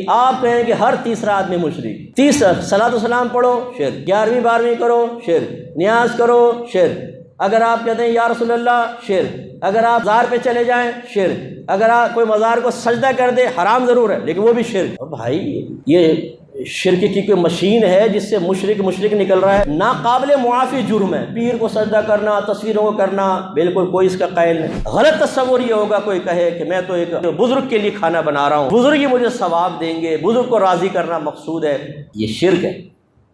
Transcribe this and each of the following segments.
آپ کہیں کہ ہر تیسرا آدمی مشرک، صلاۃ و سلام پڑھو شرک، 11ویں 12ویں کرو شرک، نیاز کرو شرک، اگر آپ کہتے ہیں یا رسول اللہ شرک، اگر آپ مزار پہ چلے جائیں شرک، اگر آپ کوئی مزار کو سجدہ کر دے حرام ضرور ہے لیکن وہ بھی شرک۔ بھائی یہ شرک کی کوئی مشین ہے جس سے مشرک نکل رہا ہے، ناقابل معافی جرم ہے۔ پیر کو سجدہ کرنا، تصویروں کو کرنا، بالکل کوئی اس کا قائل نہیں۔ غلط تصور یہ ہوگا کوئی کہے کہ میں تو ایک بزرگ کے لیے کھانا بنا رہا ہوں، بزرگ ہی مجھے ثواب دیں گے، بزرگ کو راضی کرنا مقصود ہے، یہ شرک ہے،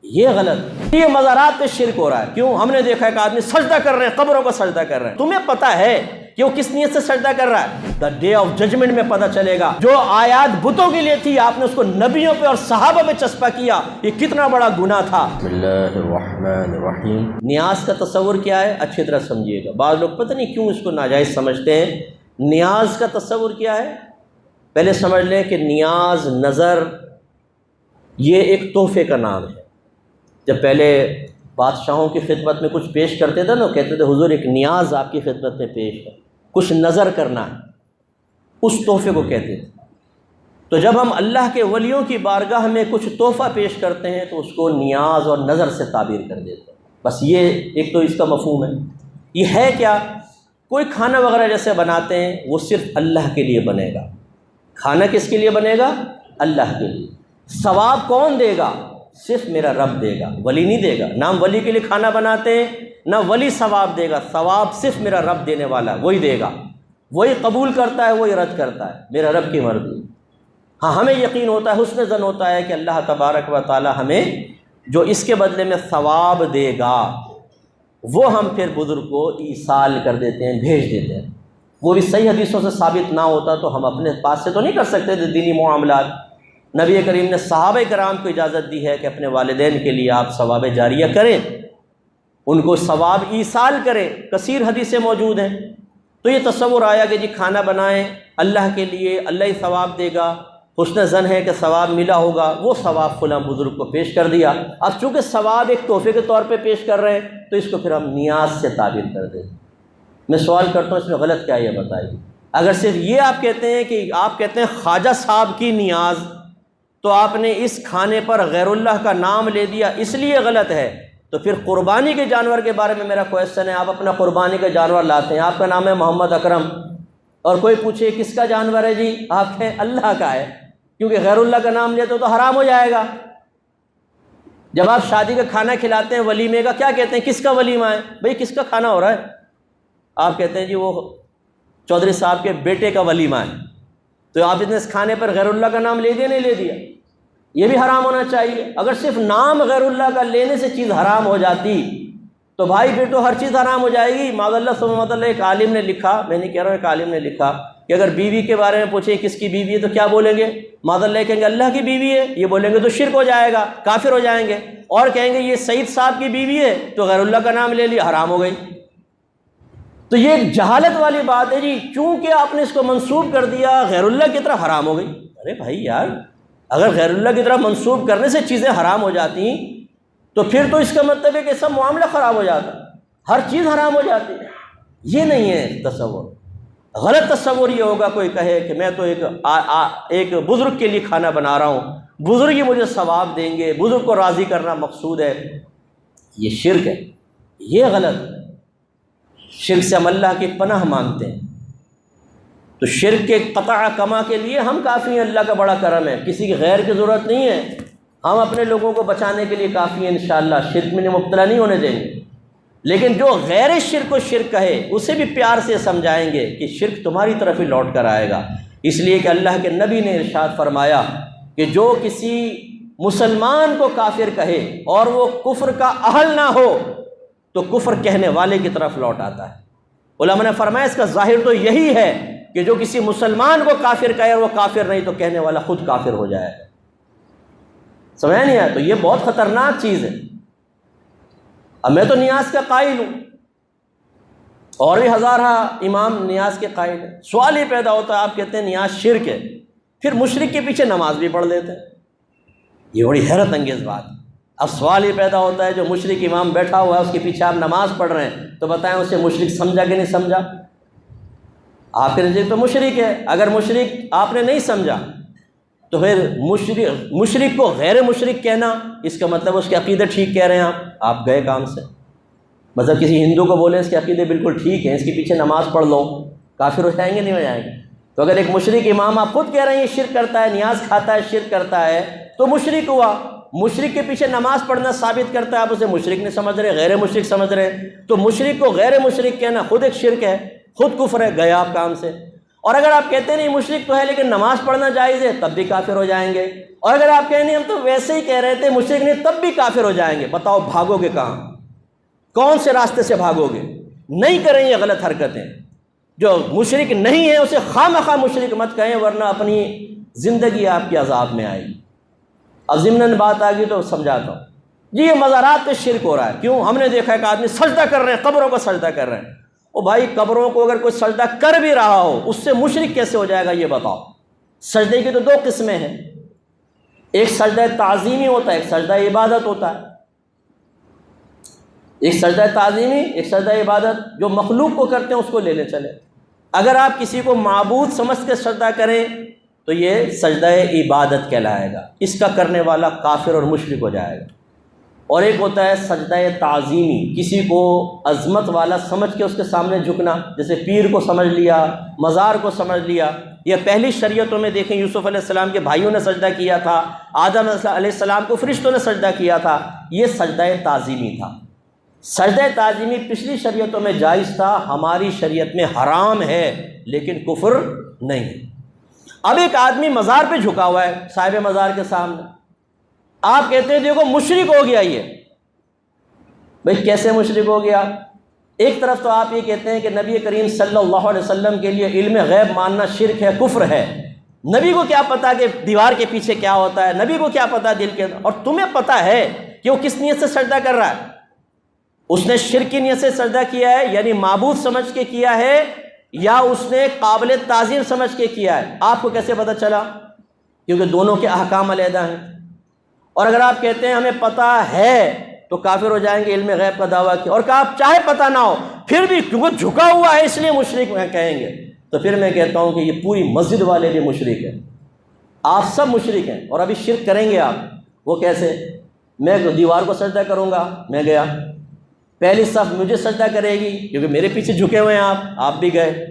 یہ غلط۔ یہ مزارات پہ شرک ہو رہا ہے، کیوں؟ ہم نے دیکھا ہے کہ آدمی سجدہ کر رہے ہیں، قبروں کو سجدہ کر رہے ہیں، تمہیں پتہ ہے کہ وہ کس نیت سے سجدہ کر رہا ہے؟ دا ڈے آف ججمنٹ میں پتہ چلے گا۔ جو آیات بتوں کے لیے تھی آپ نے اس کو نبیوں پہ اور صحابہ پہ چسپا کیا، یہ کتنا بڑا گناہ تھا۔ بسم اللہ الرحمن الرحیم۔ نیاز کا تصور کیا ہے اچھی طرح سمجھیے گا، بعض لوگ پتہ نہیں کیوں اس کو ناجائز سمجھتے ہیں۔ نیاز کا تصور کیا ہے پہلے سمجھ لیں کہ نیاز، نظر، یہ ایک تحفے کا نام ہے۔ جب پہلے بادشاہوں کی خدمت میں کچھ پیش کرتے تھے نا، کہتے تھے حضور ایک نیاز آپ کی خدمت میں پیش ہے، کچھ نظر کرنا ہے، اس تحفے کو کہتے تھے۔ تو جب ہم اللہ کے ولیوں کی بارگاہ میں کچھ تحفہ پیش کرتے ہیں تو اس کو نیاز اور نظر سے تعبیر کر دیتے ہیں۔ بس یہ ایک تو اس کا مفہوم ہے۔ یہ ہے کیا؟ کوئی کھانا وغیرہ جیسے بناتے ہیں وہ صرف اللہ کے لیے بنے گا۔ کھانا کس کے لیے بنے گا؟ اللہ کے لیے۔ ثواب کون دے گا؟ صرف میرا رب دے گا، ولی نہیں دے گا۔ نہ ہم ولی کے لیے کھانا بناتے ہیں، نہ ولی ثواب دے گا، ثواب صرف میرا رب دینے والا ہے، وہی دے گا، وہی قبول کرتا ہے، وہی رد کرتا ہے، میرا رب کی مرضی۔ ہاں ہمیں یقین ہوتا ہے، حسن ظن ہوتا ہے کہ اللہ تبارک و تعالی ہمیں جو اس کے بدلے میں ثواب دے گا وہ ہم پھر بزرگ کو ایصال کر دیتے ہیں، بھیج دیتے ہیں۔ وہ بھی صحیح حدیثوں سے ثابت نہ ہوتا تو ہم اپنے پاس سے تو نہیں کر سکتے تھے دینی معاملات۔ نبی کریم نے صحابہ کرام کو اجازت دی ہے کہ اپنے والدین کے لیے آپ ثواب جاریہ کریں، ان کو ثواب ایصال کریں، کثیر حدیثیں موجود ہیں۔ تو یہ تصور آیا کہ جی کھانا بنائیں اللہ کے لیے، اللہ ہی ثواب دے گا، حسن ظن ہے کہ ثواب ملا ہوگا، وہ ثواب فلاں بزرگ کو پیش کر دیا۔ اب چونکہ ثواب ایک تحفے کے طور پہ پیش کر رہے ہیں تو اس کو پھر ہم نیاز سے تعبیر کر دیں۔ میں سوال کرتا ہوں اس میں غلط کیا ہے یہ بتائیے۔ اگر صرف یہ آپ کہتے ہیں کہ آپ کہتے ہیں خواجہ صاحب کی نیاز، تو آپ نے اس کھانے پر غیر اللہ کا نام لے دیا، اس لیے غلط ہے۔ تو پھر قربانی کے جانور کے بارے میں میرا کویسچن ہے، آپ اپنا قربانی کا جانور لاتے ہیں، آپ کا نام ہے محمد اکرم، اور کوئی پوچھے کس کا جانور ہے جی، آپ کہیں اللہ کا ہے، کیونکہ غیر اللہ کا نام لیتے تو حرام ہو جائے گا۔ جب آپ شادی کا کھانا کھلاتے ہیں ولیمے کا، کیا کہتے ہیں؟ کس کا ولیمہ ہے بھئی، کس کا کھانا ہو رہا ہے؟ آپ کہتے ہیں جی وہ چودھری صاحب کے بیٹے کا ولیمہ ہے۔ تو آپ نے اس کھانے پر غیر اللہ کا نام لے دیا نہیں لے دیا؟ یہ بھی حرام ہونا چاہیے۔ اگر صرف نام غیر اللہ کا لینے سے چیز حرام ہو جاتی تو بھائی پھر تو ہر چیز حرام ہو جائے گی۔ معاذ اللہ ثم معاذ اللہ، ایک عالم نے لکھا، میں نہیں کہہ رہا ہوں، ایک عالم نے لکھا کہ اگر بیوی کے بارے میں پوچھیں کس کی بیوی ہے تو کیا بولیں گے؟ معاذ اللہ کہیں گے اللہ کی بیوی ہے، یہ بولیں گے تو شرک ہو جائے گا، کافر ہو جائیں گے۔ اور کہیں گے یہ سعید صاحب کی بیوی ہے تو غیر اللہ کا نام لے لیا، حرام ہو گئی۔ تو یہ ایک جہالت والی بات ہے جی، چونکہ آپ نے اس کو منسوب کر دیا غیر اللہ کی طرف، حرام ہو گئی۔ ارے بھائی یار، اگر غیر اللہ کی طرف منسوب کرنے سے چیزیں حرام ہو جاتی تو پھر تو اس کا مطلب ہے کہ سب معاملہ خراب ہو جاتا، ہر چیز حرام ہو جاتی ہے۔ یہ نہیں ہے تصور۔ غلط تصور یہ ہوگا کوئی کہے کہ میں تو ایک بزرگ کے لیے کھانا بنا رہا ہوں، بزرگ ہی مجھے ثواب دیں گے، بزرگ کو راضی کرنا مقصود ہے، یہ شرک ہے، یہ غلط۔ شرک سے ہم اللہ کی پناہ مانگتے ہیں۔ تو شرک کے قطع کما کے لیے ہم کافی ہیں، اللہ کا بڑا کرم ہے، کسی کی غیر کی ضرورت نہیں ہے، ہم اپنے لوگوں کو بچانے کے لیے کافی ہیں انشاءاللہ، شرک میں مبتلا نہیں ہونے دیں گے۔ لیکن جو غیر شرک کو شرک کہے اسے بھی پیار سے سمجھائیں گے کہ شرک تمہاری طرف ہی لوٹ کر آئے گا، اس لیے کہ اللہ کے نبی نے ارشاد فرمایا کہ جو کسی مسلمان کو کافر کہے اور وہ کفر کا اہل نہ ہو تو کفر کہنے والے کی طرف لوٹ آتا ہے۔ علماء نے فرمایا اس کا ظاہر تو یہی ہے کہ جو کسی مسلمان کو کافر کہے اور وہ کافر نہیں تو کہنے والا خود کافر ہو جائے گا۔ سمجھا نہیں آیا؟ تو یہ بہت خطرناک چیز ہے۔ اب میں تو نیاز کا قائل ہوں، اور بھی ہزارہ امام نیاز کے قائل ہیں۔ سوال یہ پیدا ہوتا ہے، آپ کہتے ہیں نیاز شرک ہے، پھر مشرک کے پیچھے نماز بھی پڑھ لیتے ہیں، یہ بڑی حیرت انگیز بات ہے۔ اب سوال یہ پیدا ہوتا ہے جو مشرک امام بیٹھا ہوا ہے اس کے پیچھے آپ نماز پڑھ رہے ہیں تو بتائیں اسے مشرک سمجھا کہ نہیں سمجھا؟ آپ کے نزدیک تو مشرک ہے۔ اگر مشرک آپ نے نہیں سمجھا تو پھر مشرک کو غیر مشرک کہنا، اس کا مطلب اس کے عقیدے ٹھیک کہہ رہے ہیں آپ گئے کام سے۔ مطلب کسی ہندو کو بولیں اس کے عقیدے بالکل ٹھیک ہیں، اس کے پیچھے نماز پڑھ لو، کافر ہو جائیں گے نہیں ہو جائیں گے؟ تو اگر ایک مشرک امام آپ خود کہہ رہے ہیں یہ شرک کرتا ہے، نیاز کھاتا ہے، شرک کرتا ہے، تو مشرک ہوا۔ مشرک کے پیچھے نماز پڑھنا ثابت کرتا ہے، آپ اسے مشرک نہیں سمجھ رہے، غیر مشرک سمجھ رہے، تو مشرک کو غیر مشرک کہنا خود ایک شرک ہے، خود کفر ہے، گئے آپ کام سے۔ اور اگر آپ کہتے نہیں مشرک تو ہے لیکن نماز پڑھنا جائز ہے، تب بھی کافر ہو جائیں گے۔ اور اگر آپ کہیں نہیں ہم تو ویسے ہی کہہ رہے تھے مشرک نہیں، تب بھی کافر ہو جائیں گے۔ بتاؤ بھاگو گے کہاں؟ کون سے راستے سے بھاگو گے؟ نہیں کریں یہ غلط حرکتیں۔ جو مشرک نہیں ہے اسے خواہ مخواہ مشرک مت کہیں، ورنہ اپنی زندگی آپ کی عذاب میں آئے گی۔ اب ضمناً بات آ گئی تو سمجھاتا ہوں جی، یہ مزارات پہ شرک ہو رہا ہے۔ کیوں؟ ہم نے دیکھا ہے کہ آدمی سجدہ کر رہے ہیں، قبروں کو سجدہ کر رہے ہیں۔ او بھائی، قبروں کو اگر کوئی سجدہ کر بھی رہا ہو اس سے مشرک کیسے ہو جائے گا یہ بتاؤ؟ سجدے کی تو دو قسمیں ہیں، ایک سجدہ تعظیمی ہوتا ہے، ایک سجدہ عبادت ہوتا ہے۔ ایک سجدہ تعظیمی، ایک سجدہ عبادت۔ جو مخلوق کو کرتے ہیں اس کو لینے چلے۔ اگر آپ کسی کو معبود سمجھ کے سجدہ کریں تو یہ سجدہ عبادت کہلائے گا، اس کا کرنے والا کافر اور مشرک ہو جائے گا۔ اور ایک ہوتا ہے سجدہ تعظیمی، کسی کو عظمت والا سمجھ کے اس کے سامنے جھکنا، جیسے پیر کو سمجھ لیا، مزار کو سمجھ لیا۔ یہ پہلی شریعتوں میں دیکھیں، یوسف علیہ السلام کے بھائیوں نے سجدہ کیا تھا، آدم علیہ السلام کو فرشتوں نے سجدہ کیا تھا، یہ سجدہ تعظیمی تھا۔ سجدہ تعظیمی پچھلی شریعتوں میں جائز تھا، ہماری شریعت میں حرام ہے لیکن کفر نہیں۔ اب ایک آدمی مزار پہ جھکا ہوا ہے، صاحب مزار کے سامنے، آپ کہتے ہیں دیکھو مشرک ہو گیا یہ۔ بھئی کیسے مشرک ہو گیا؟ ایک طرف تو آپ یہ کہتے ہیں کہ نبی کریم صلی اللہ علیہ وسلم کے لیے علم غیب ماننا شرک ہے، کفر ہے۔ نبی کو کیا پتا کہ دیوار کے پیچھے کیا ہوتا ہے؟ نبی کو کیا پتا دل کے؟ اور تمہیں پتا ہے کہ وہ کس نیت سے سجدہ کر رہا ہے؟ اس نے شرک کی نیت سے سجدہ کیا ہے، یعنی معبود سمجھ کے کیا ہے، یا اس نے قابل تعظیم سمجھ کے کیا ہے؟ آپ کو کیسے پتہ چلا؟ کیونکہ دونوں کے احکام علیحدہ ہیں۔ اور اگر آپ کہتے ہیں ہمیں پتہ ہے تو کافر ہو جائیں گے، علم غیب کا دعویٰ کیا، اور کہ آپ چاہے پتہ نہ ہو پھر بھی کیونکہ جھکا ہوا ہے اس لیے مشرک کہیں گے، تو پھر میں کہتا ہوں کہ یہ پوری مسجد والے بھی مشرک ہیں، آپ سب مشرک ہیں۔ اور ابھی شرک کریں گے آپ، وہ کیسے؟ میں دیوار کو سجدہ کروں گا، میں گیا، پہلی صف مجھے سجدہ کرے گی کیونکہ میرے پیچھے جھکے ہوئے ہیں آپ بھی گئے،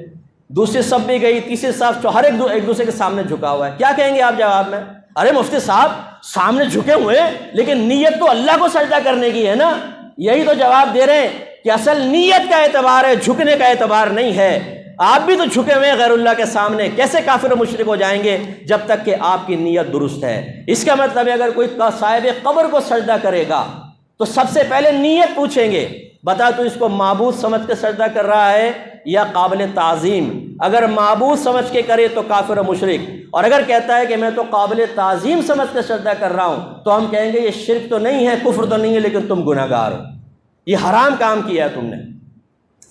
دوسری صف بھی گئی، تیسری صف، ہر ایک دوسرے کے سامنے جھکا ہوا ہے۔ کیا کہیں گے آپ جواب میں؟ ارے مفتی صاحب سامنے جھکے ہوئے لیکن نیت تو اللہ کو سجدہ کرنے کی ہے نا۔ یہی تو جواب دے رہے ہیں کہ اصل نیت کا اعتبار ہے، جھکنے کا اعتبار نہیں ہے۔ آپ بھی تو جھکے ہوئے ہیں غیر اللہ کے سامنے، کیسے کافر و مشرک ہو جائیں گے جب تک کہ آپ کی نیت درست ہے؟ اس کا مطلب ہے اگر کوئی صاحب قبر کو سجدہ کرے گا تو سب سے پہلے نیت پوچھیں گے، بتا تو اس کو معبود سمجھ کے سجدہ کر رہا ہے یا قابل تعظیم؟ اگر معبود سمجھ کے کرے تو کافر و مشرک، اور اگر کہتا ہے کہ میں تو قابل تعظیم سمجھ کے سجدہ کر رہا ہوں تو ہم کہیں گے یہ شرک تو نہیں ہے، کفر تو نہیں ہے، لیکن تم گناہ گار ہو، یہ حرام کام کیا ہے تم نے۔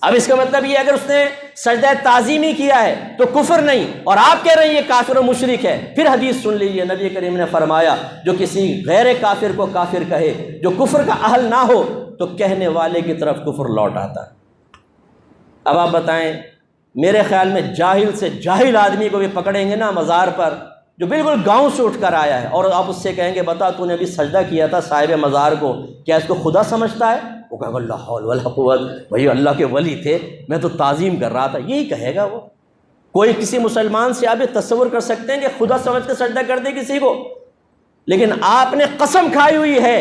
اب اس کا مطلب یہ اگر اس نے سجدہ تعظیمی کیا ہے تو کفر نہیں، اور آپ کہہ رہے ہیں یہ کافر و مشرک ہے۔ پھر حدیث سن لیجئے، نبی کریم نے فرمایا جو کسی غیر کافر کو کافر کہے، جو کفر کا اہل نہ ہو، تو کہنے والے کی طرف کفر لوٹ آتا ہے۔ اب آپ بتائیں، میرے خیال میں جاہل سے جاہل آدمی کو بھی پکڑیں گے نا مزار پر، جو بالکل گاؤں سے اٹھ کر آیا ہے، اور آپ اس سے کہیں گے بتا تو نے ابھی سجدہ کیا تھا صاحب مزار کو، کیا اس کو خدا سمجھتا ہے؟ وہ کہے گا لا حول ولا قوت، بھائی اللہ کے ولی تھے، میں تو تعظیم کر رہا تھا، یہی کہے گا وہ۔ کوئی کسی مسلمان سے آپ یہ تصور کر سکتے ہیں کہ خدا سمجھ کے سجدہ کر دے کسی کو؟ لیکن آپ نے قسم کھائی ہوئی ہے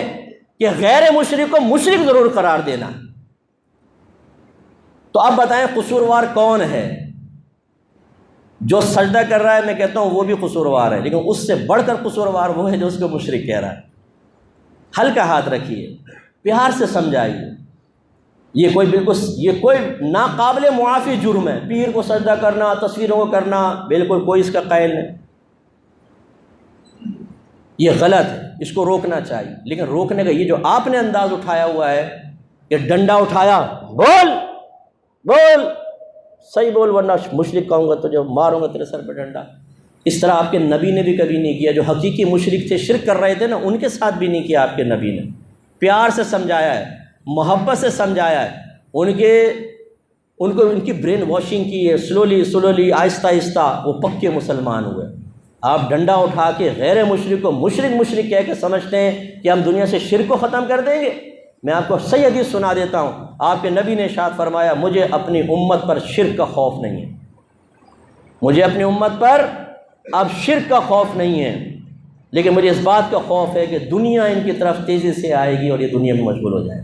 کہ غیر مشرک کو مشرک ضرور قرار دینا۔ تو اب بتائیں قصوروار کون ہے؟ جو سجدہ کر رہا ہے میں کہتا ہوں وہ بھی قصوروار ہے، لیکن اس سے بڑھ کر قصوروار وہ ہے جو اس کو مشرک کہہ رہا ہے۔ ہلکا ہاتھ رکھیے، پیار سے سمجھائیے، یہ کوئی ناقابل معافی جرم ہے۔ پیر کو سجدہ کرنا، تصویروں کو کرنا، بالکل کوئی اس کا قائل نہیں، یہ غلط ہے، اس کو روکنا چاہیے۔ لیکن روکنے کا یہ جو آپ نے انداز اٹھایا ہوا ہے کہ ڈنڈا اٹھایا، بول صحیح بول ورنہ مشرک کہوں گا تو جو ماروں گا تیرے سر پہ ڈنڈا، اس طرح آپ کے نبی نے بھی کبھی نہیں کیا۔ جو حقیقی مشرک تھے، شرک کر رہے تھے نا، ان کے ساتھ بھی نہیں کیا آپ کے نبی نے۔ پیار سے سمجھایا ہے، محبت سے سمجھایا ہے، ان کی برین واشنگ کی ہے، سلولی آہستہ آہستہ وہ پکے مسلمان ہوئے۔ آپ ڈنڈا اٹھا کے غیر مشرک کو مشرک کہہ کے سمجھتے ہیں کہ ہم دنیا سے شرک کو ختم کر دیں گے۔ میں آپ کو صحیح حدیث سنا دیتا ہوں، آپ کے نبی نے ارشاد فرمایا مجھے اپنی امت پر شرک کا خوف نہیں ہے، مجھے اپنی امت پر اب شرک کا خوف نہیں ہے، لیکن مجھے اس بات کا خوف ہے کہ دنیا ان کی طرف تیزی سے آئے گی اور یہ دنیا میں مشغول ہو جائے۔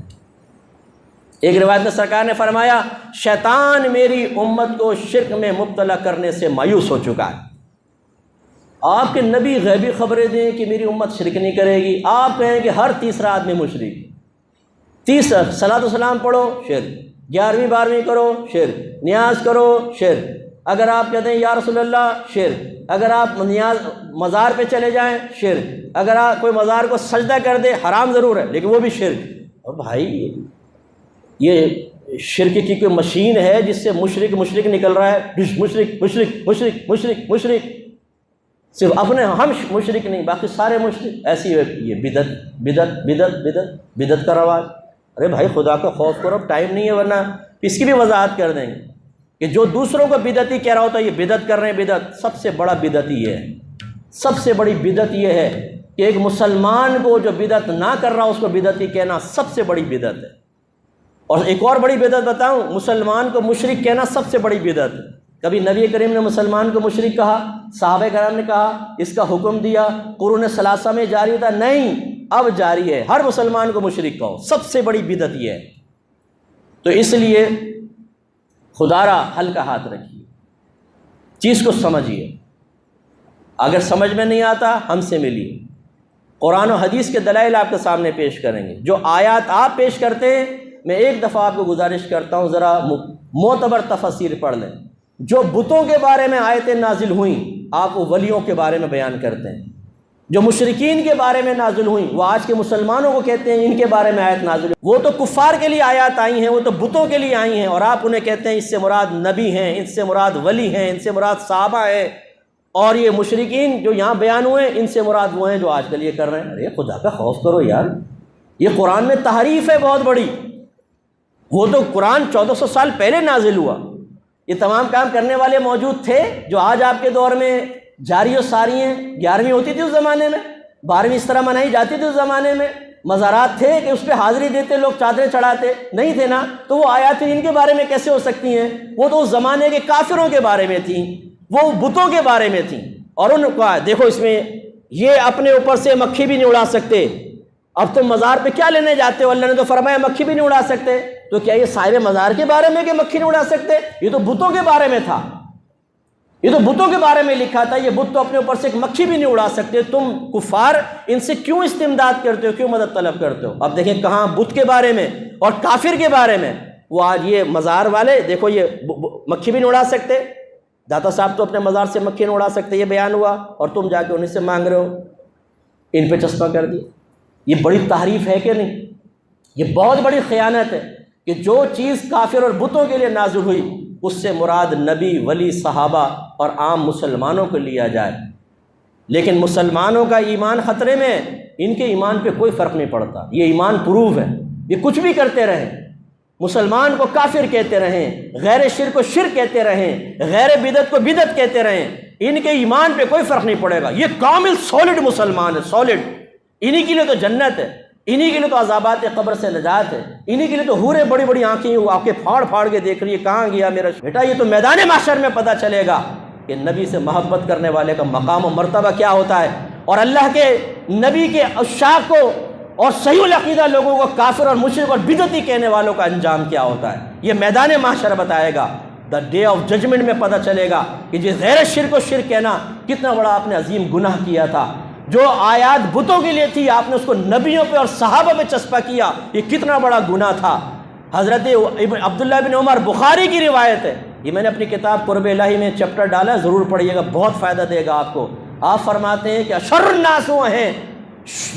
ایک روایت میں سرکار نے فرمایا شیطان میری امت کو شرک میں مبتلا کرنے سے مایوس ہو چکا ہے۔ آپ کے نبی غیبی خبریں دیں کہ میری امت شرک نہیں کرے گی، آپ کہیں کہ ہر تیسرا آدمی مشرک، صلاۃ و سلام پڑھو شرک، 11ویں 12ویں کرو شرک، نیاز کرو شرک، اگر آپ کہتے ہیں یا رسول اللہ شرک، اگر آپ نیاز مزار پہ چلے جائیں شرک، اگر آپ کوئی مزار کو سجدہ کر دے حرام ضرور ہے لیکن وہ بھی شرک۔ اور بھائی یہ شرک کی کوئی مشین ہے جس سے مشرک نکل رہا ہے، مشرک، صرف اپنے ہم مشرک نہیں باقی سارے مشرک، ایسی یہ بدعت کا رواج۔ ارے بھائی خدا کا خوف کرو، ٹائم نہیں ہے ورنہ اس کی بھی وضاحت کر دیں گے کہ جو دوسروں کو بدعتی کہہ رہا ہوتا ہے یہ بدعت کر رہے ہیں، بدعت سب سے بڑا بدعت یہ ہے، سب سے بڑی بدعت یہ ہے کہ ایک مسلمان کو جو بدعت نہ کر رہا اس کو بدعتی کہنا سب سے بڑی بدعت ہے۔ اور ایک اور بڑی بدعت بتاؤں، مسلمان کو مشرک کہنا سب سے بڑی بدعت ہے۔ کبھی نبی کریم نے مسلمان کو مشرک کہا؟ صحابہ کرام نے کہا؟ اس کا حکم دیا؟ قرون ثلاثہ میں جاری تھا؟ نہیں، اب جاری ہے، ہر مسلمان کو مشرک کہو، سب سے بڑی بدعت یہ ہے۔ تو اس لیے خدا را ہلکا ہاتھ رکھیے، چیز کو سمجھیے، اگر سمجھ میں نہیں آتا ہم سے ملیے، قرآن و حدیث کے دلائل آپ کے سامنے پیش کریں گے۔ جو آیات آپ پیش کرتے ہیں میں ایک دفعہ آپ کو گزارش کرتا ہوں ذرا معتبر تفسیر پڑھ لیں۔ جو بتوں کے بارے میں آیتیں نازل ہوئیں آپ وہ ولیوں کے بارے میں بیان کرتے ہیں، جو مشرکین کے بارے میں نازل ہوئیں وہ آج کے مسلمانوں کو کہتے ہیں ان کے بارے میں آیت نازل ہوئی۔ وہ تو کفار کے لیے آیات آئی ہیں، وہ تو بتوں کے لیے آئی ہیں، اور آپ انہیں کہتے ہیں اس سے مراد نبی ہیں، ان سے مراد ولی ہیں، ان سے مراد صحابہ ہیں، اور یہ مشرکین جو یہاں بیان ہوئے ان سے مراد وہ ہیں جو آج کل یہ کر رہے ہیں۔ ارے خدا کا خوف کرو یار، یہ قرآن میں تحریف ہے بہت بڑی۔ وہ تو قرآن 1400 سال پہلے نازل ہوا، یہ تمام کام کرنے والے موجود تھے جو آج آپ کے دور میں جاری و ساری ہیں۔ 11ویں ہوتی تھی اس زمانے میں، 12ویں اس طرح منائی جاتی تھی اس زمانے میں، مزارات تھے کہ اس پہ حاضری دیتے لوگ، چادریں چڑھاتے نہیں تھے نا، تو وہ آیات ان کے بارے میں کیسے ہو سکتی ہیں؟ وہ تو اس زمانے کے کافروں کے بارے میں تھیں، وہ بتوں کے بارے میں تھیں۔ اور ان کو دیکھو اس میں یہ اپنے اوپر سے مکھی بھی نہیں اڑا سکتے، اب تم مزار پہ کیا لینے جاتے ہو؟ اللہ نے تو فرمایا مکھی بھی نہیں اڑا سکتے، تو کیا یہ صاحب مزار کے بارے میں کہ مکھی نہیں اڑا سکتے؟ یہ تو بتوں کے بارے میں تھا، یہ تو بتوں کے بارے میں لکھا تھا، یہ بت تو اپنے اوپر سے ایک مکھی بھی نہیں اڑا سکتے۔ تم کفار ان سے کیوں استمداد کرتے ہو، کیوں مدد طلب کرتے ہو؟ اب دیکھیں کہاں بت کے بارے میں اور کافر کے بارے میں، وہ آج یہ مزار والے دیکھو یہ مکھی بھی نہیں اڑا سکتے، داتا صاحب تو اپنے مزار سے مکھی نہیں اڑا سکتے، یہ بیان ہوا، اور تم جا کے انہیں سے مانگ رہے ہو، ان پہ چسپاں کر دیا۔ یہ بڑی تحریف ہے کہ نہیں؟ یہ بہت بڑی خیانت ہے کہ جو چیز کافر اور بتوں کے لیے نازل ہوئی اس سے مراد نبی، ولی، صحابہ اور عام مسلمانوں کو لیا جائے، لیکن مسلمانوں کا ایمان خطرے میں، ان کے ایمان پہ کوئی فرق نہیں پڑتا، یہ ایمان پروف ہے، یہ کچھ بھی کرتے رہیں، مسلمان کو کافر کہتے رہیں، غیر شرک کو شرک کہتے رہیں، غیر بدعت کو بدعت کہتے رہیں، ان کے ایمان پہ کوئی فرق نہیں پڑے گا۔ یہ کامل سالڈ مسلمان ہے، سالڈ، انہی کے لیے تو جنت ہے، انہی کے لیے تو عذابات قبر سے نجات ہے، انہی کے لیے تو حوریں بڑی بڑی آنکھیں پھاڑ پھاڑ کے دیکھ رہی ہے کہاں گیا میرا بیٹا۔ یہ تو میدان محشر میں پتہ چلے گا کہ نبی سے محبت کرنے والے کا مقام و مرتبہ کیا ہوتا ہے، اور اللہ کے نبی کے عشاق کو اور صحیح العقیدہ لوگوں کو کافر اور مشرک اور بدعتی کہنے والوں کا انجام کیا ہوتا ہے، یہ میدان محشر بتائے گا۔ دا ڈے آف ججمنٹ میں پتہ چلے گا کہ جس غیر شرک و شرک کہنا کتنا بڑا آپ نے عظیم گناہ کیا تھا، جو آیات بتوں کے لیے تھی آپ نے اس کو نبیوں پہ اور صحابہ پہ چسپا کیا، یہ کتنا بڑا گناہ تھا۔ حضرت عبداللہ بن عمر، بخاری کی روایت ہے، یہ میں نے اپنی کتاب قرب الہی میں چیپٹر ڈالا، ضرور پڑھیے گا، بہت فائدہ دے گا آپ کو۔ آپ فرماتے ہیں کہ اشر الناس وہ ہیں،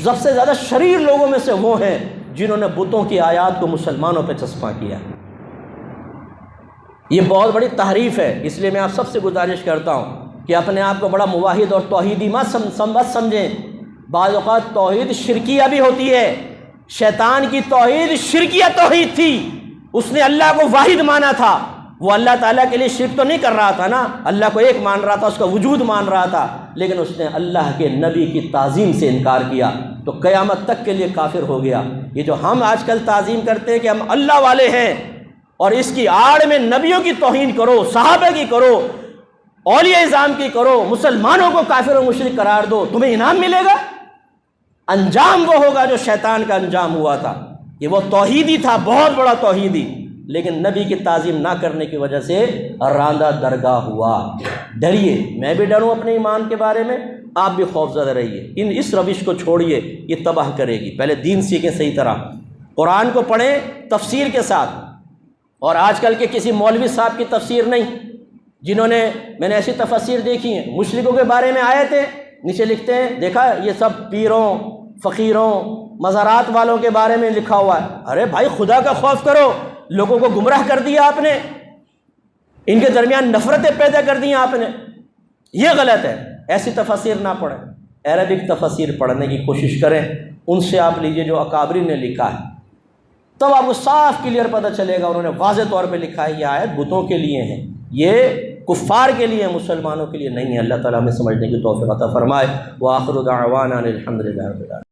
سب سے زیادہ شریر لوگوں میں سے وہ ہیں جنہوں نے بتوں کی آیات کو مسلمانوں پہ چسپاں کیا۔ یہ بہت بڑی تحریف ہے، اس لیے میں آپ سب سے گزارش کرتا ہوں کہ اپنے آپ کو بڑا موحد اور توحیدی مت سمجھیں۔ بعض اوقات توحید شرکیہ بھی ہوتی ہے، شیطان کی توحید شرکیہ توحید تھی، اس نے اللہ کو واحد مانا تھا، وہ اللہ تعالیٰ کے لیے شرک تو نہیں کر رہا تھا نا، اللہ کو ایک مان رہا تھا، اس کا وجود مان رہا تھا، لیکن اس نے اللہ کے نبی کی تعظیم سے انکار کیا تو قیامت تک کے لیے کافر ہو گیا۔ یہ جو ہم آج کل تعظیم کرتے ہیں کہ ہم اللہ والے ہیں، اور اس کی آڑ میں نبیوں کی توہین کرو، صحابہ کی کرو، اولیاء اعظام کی کرو، مسلمانوں کو کافر و مشرک قرار دو، تمہیں انعام ملے گا؟ انجام وہ ہوگا جو شیطان کا انجام ہوا تھا، کہ وہ توحیدی تھا، بہت بڑا توحیدی، لیکن نبی کی تعظیم نہ کرنے کی وجہ سے راندہ درگاہ ہوا۔ ڈریے، میں بھی ڈروں اپنے ایمان کے بارے میں، آپ بھی خوف زدہ رہیے، اس روش کو چھوڑیے، یہ تباہ کرے گی۔ پہلے دین سیکھیں صحیح طرح، قرآن کو پڑھیں تفسیر کے ساتھ، اور آج کل کے کسی مولوی صاحب کی تفسیر نہیں، جنہوں نے، میں نے ایسی تفسیر دیکھی ہیں، مشرکوں کے بارے میں آئے تھے، نیچے لکھتے ہیں دیکھا یہ سب پیروں، فقیروں، مزارات والوں کے بارے میں لکھا ہوا ہے۔ ارے بھائی خدا کا خوف کرو، لوگوں کو گمراہ کر دیا آپ نے، ان کے درمیان نفرتیں پیدا کر دی آپ نے، یہ غلط ہے۔ ایسی تفسیر نہ پڑھیں، عربک تفسیر پڑھنے کی کوشش کریں، ان سے آپ لیجئے جو اکابرین نے لکھا ہے، تب آپ کو صاف کلیئر پتہ چلے گا۔ انہوں نے واضح طور پہ لکھا ہے یہ آیت بتوں کے لیے ہیں، یہ کفار کے لیے، مسلمانوں کے لیے نہیں ہے۔ اللہ تعالیٰ ہمیں سمجھنے کی توفیق عطا فرمائے۔ وآخر دعوانا الحمد للہ رب العالمین۔